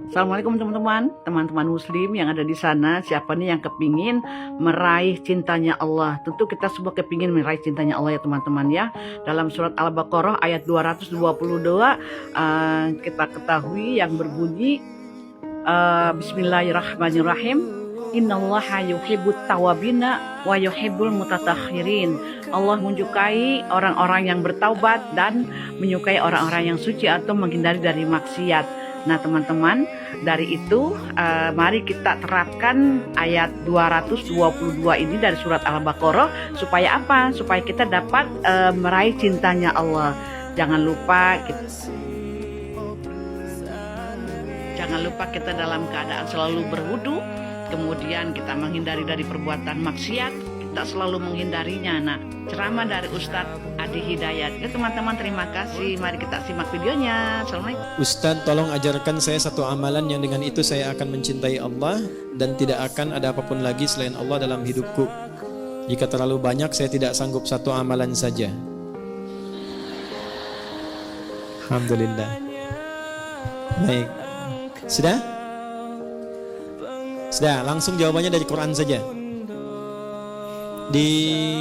Assalamualaikum teman-teman muslim yang ada di sana. Siapa nih yang kepingin meraih cintanya Allah? Tentu kita semua kepingin meraih cintanya Allah ya teman-teman ya. Dalam surat Al-Baqarah ayat 222 kita ketahui yang berbunyi Bismillahirrahmanirrahim. Innallaha yuhibbut tawabina wa yuhibbul mutatahhirin. Allah menyukai orang-orang yang bertaubat dan menyukai orang-orang yang suci atau menghindari dari maksiat. Nah teman-teman, dari itu mari kita terapkan ayat 222 ini dari surat Al-Baqarah. Supaya apa? Supaya kita dapat meraih cintanya Allah. Jangan lupa kita dalam keadaan selalu berwudu. Kemudian kita menghindari dari perbuatan maksiat, kita selalu menghindarinya. Nah, ceramah dari Ustadz Adi Hidayat. Ya teman-teman, terima kasih. Mari kita simak videonya. Assalamualaikum. Ustadz, tolong ajarkan saya satu amalan yang dengan itu saya akan mencintai Allah dan tidak akan ada apapun lagi selain Allah dalam hidupku. Jika terlalu banyak, saya tidak sanggup satu amalan saja. Alhamdulillah. Baik. Sudah? Sudah, langsung jawabannya dari Quran saja. Di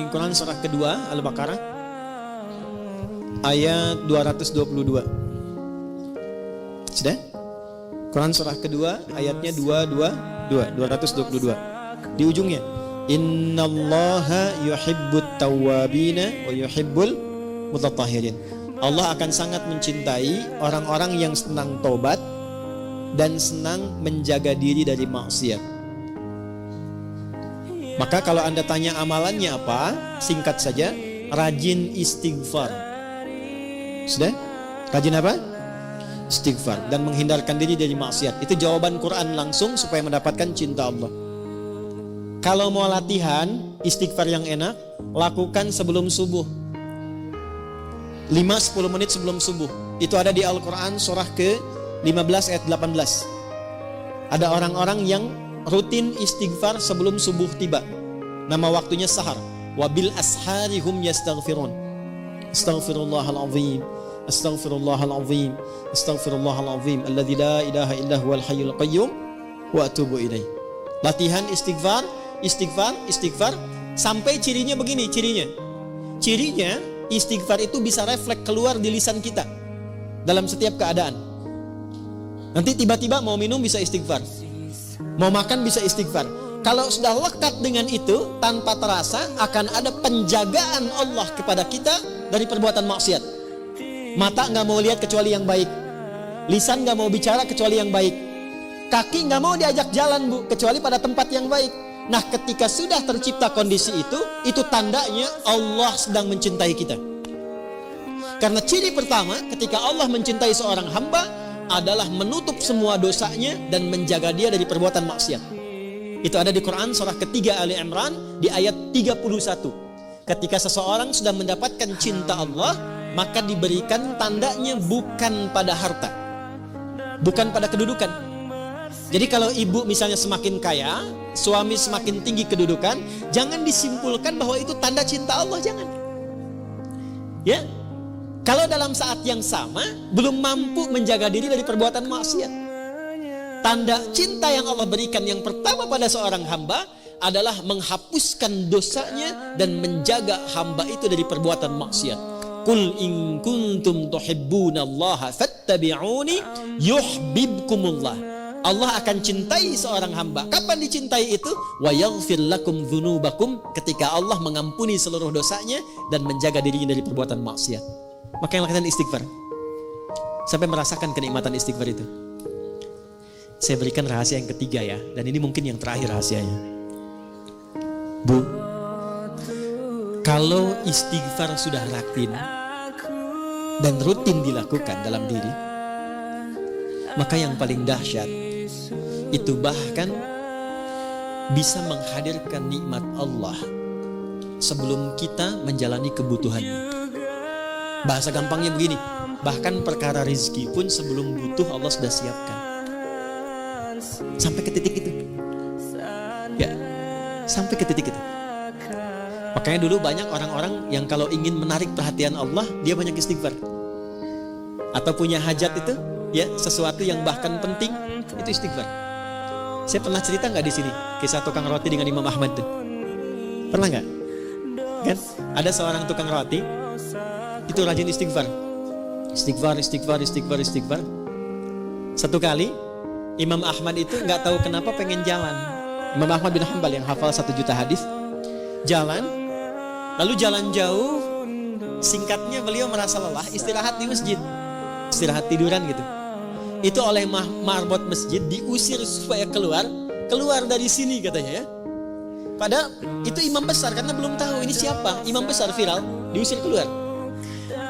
Quran surah kedua Al-Baqarah ayat 222. Sudah? Quran surah kedua ayatnya 222. Di ujungnya, Innallaha yuhibbut tawwabina wa yuhibbul mutatahhirin. Allah akan sangat mencintai orang-orang yang senang tobat dan senang menjaga diri dari maksiat. Maka kalau Anda tanya amalannya apa, singkat saja, rajin istighfar. Sudah? Rajin apa? Istighfar dan menghindarkan diri dari maksiat. Itu jawaban Quran langsung supaya mendapatkan cinta Allah. Kalau mau latihan istighfar yang enak, lakukan sebelum subuh. 5-10 menit sebelum subuh. Itu ada di Al-Quran surah ke-15 ayat 18. Ada orang-orang yang rutin istighfar sebelum subuh tiba. Nama waktunya sahar. Wabil asharihum yastaghfirun. Astaghfirullahalazim. Astaghfirullahalazim. Astaghfirullahalazim. Alladzi la ilaha illa huwal hayyul qayyum wa atubu ilaih. Latihan istighfar sampai cirinya begini, Cirinya istighfar itu bisa refleks keluar di lisan kita dalam setiap keadaan. Nanti tiba-tiba mau minum bisa istighfar, mau makan bisa istighfar. Kalau sudah lekat dengan itu, tanpa terasa akan ada penjagaan Allah kepada kita dari perbuatan maksiat. Mata gak mau lihat kecuali yang baik, lisan gak mau bicara kecuali yang baik, kaki gak mau diajak jalan kecuali pada tempat yang baik. Nah ketika sudah tercipta kondisi itu tandanya Allah sedang mencintai kita. Karena ciri pertama ketika Allah mencintai seorang hamba adalah menutup semua dosanya dan menjaga dia dari perbuatan maksiat. Itu ada di Quran surah ketiga Ali Imran di ayat 31. Ketika seseorang sudah mendapatkan cinta Allah, maka diberikan tandanya bukan pada harta, bukan pada kedudukan. Jadi kalau ibu misalnya semakin kaya, suami semakin tinggi kedudukan, jangan disimpulkan bahwa itu tanda cinta Allah, jangan. Ya. Kalau dalam saat yang sama belum mampu menjaga diri dari perbuatan maksiat. Tanda cinta yang Allah berikan yang pertama pada seorang hamba adalah menghapuskan dosanya dan menjaga hamba itu dari perbuatan maksiat. Qul in kuntum tuhibbunallaha fattabi'uni yuhibbukumullah. Allah akan cintai seorang hamba. Kapan dicintai itu? Wa yaghfir lakum dzunubakum, ketika Allah mengampuni seluruh dosanya dan menjaga dirinya dari perbuatan maksiat. Maka yang lakukan istighfar sampai merasakan kenikmatan istighfar itu. Saya berikan rahasia yang ketiga ya, dan ini mungkin yang terakhir rahasianya. Bu, kalau istighfar sudah rutin dan rutin dilakukan dalam diri, maka yang paling dahsyat itu bahkan bisa menghadirkan nikmat Allah sebelum kita menjalani kebutuhannya. Bahasa gampangnya begini, bahkan perkara rezeki pun sebelum butuh Allah sudah siapkan. Sampai ke titik itu. Ya, sampai ke titik itu. Makanya dulu banyak orang-orang yang kalau ingin menarik perhatian Allah, dia banyak istighfar. Atau punya hajat itu, ya sesuatu yang bahkan penting, itu istighfar. Saya pernah cerita nggak di sini kisah tukang roti dengan Imam Ahmad tuh? Pernah nggak? Kan ada seorang tukang roti itu rajin istighfar. Istighfar. Satu kali Imam Ahmad itu nggak tahu kenapa pengen jalan. Imam Ahmad bin Hanbal yang hafal 1 juta hadis, jalan, lalu jalan jauh. Singkatnya beliau merasa lelah, istirahat di masjid, istirahat tiduran gitu. Itu oleh marbot masjid diusir supaya keluar dari sini katanya ya. Padahal itu imam besar karena belum tahu ini siapa, imam besar viral, diusir keluar.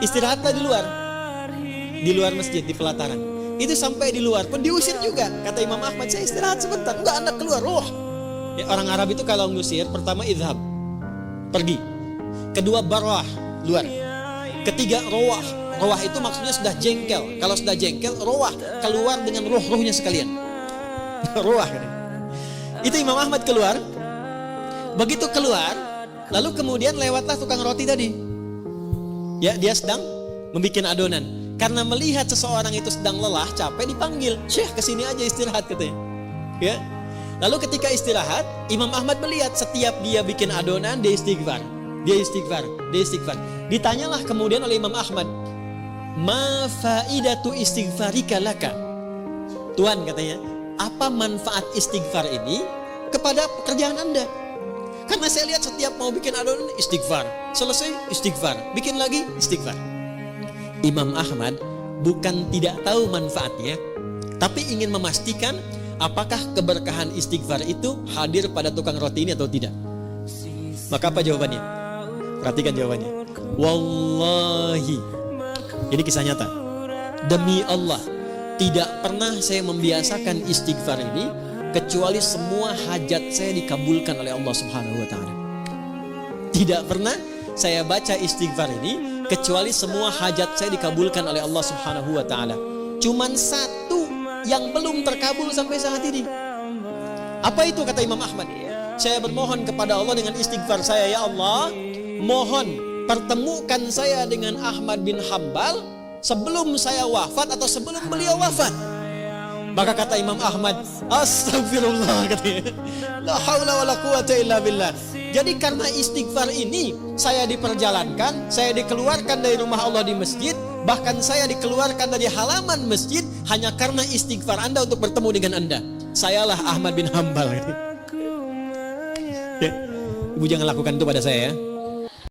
Istirahatlah di luar masjid, di pelataran. Itu sampai di luar pun diusir juga. Kata Imam Ahmad, saya istirahat sebentar. Enggak, Anda keluar. Ya, orang Arab itu kalau ngusir, pertama idhab, pergi. Kedua barwah, luar. Ketiga rawah. Rawah itu maksudnya sudah jengkel. Kalau sudah jengkel, rawah, keluar dengan ruh-ruhnya sekalian. Rawah. Itu Imam Ahmad keluar. Begitu keluar, lalu kemudian lewatlah tukang roti tadi. Ya, dia sedang membuat adonan. Karena melihat seseorang itu sedang lelah, capek, dipanggil, "Syekh, kesini aja istirahat," katanya. Ya. Lalu ketika istirahat, Imam Ahmad melihat setiap dia bikin adonan, dia istighfar. Ditanyalah kemudian oleh Imam Ahmad, "Ma faidatu istighfarika laka?" Tuan katanya, apa manfaat istighfar ini kepada pekerjaan Anda? Karena saya lihat setiap mau bikin adonan, istighfar. Selesai, istighfar. Bikin lagi, istighfar. Imam Ahmad bukan tidak tahu manfaatnya, tapi ingin memastikan apakah keberkahan istighfar itu hadir pada tukang roti ini atau tidak. Maka apa jawabannya? Perhatikan jawabannya. Wallahi, ini kisah nyata. Demi Allah, tidak pernah saya membiasakan istighfar ini kecuali semua hajat saya dikabulkan oleh Allah Subhanahu wa taala. Tidak pernah saya baca istighfar ini kecuali semua hajat saya dikabulkan oleh Allah Subhanahu wa taala. Cuman satu yang belum terkabul sampai saat ini. Apa itu kata Imam Ahmad? Saya bermohon kepada Allah dengan istighfar saya, ya Allah, mohon pertemukan saya dengan Ahmad bin Hanbal sebelum saya wafat atau sebelum beliau wafat. Maka kata Imam Ahmad, astagfirullah, katanya, la haula wala quwata illa billah. Jadi karena istighfar ini saya diperjalankan, saya dikeluarkan dari rumah Allah di masjid, bahkan saya dikeluarkan dari halaman masjid hanya karena istighfar Anda untuk bertemu dengan Anda. Sayalah Ahmad bin Hanbal. Ya. Ibu jangan lakukan itu pada saya ya.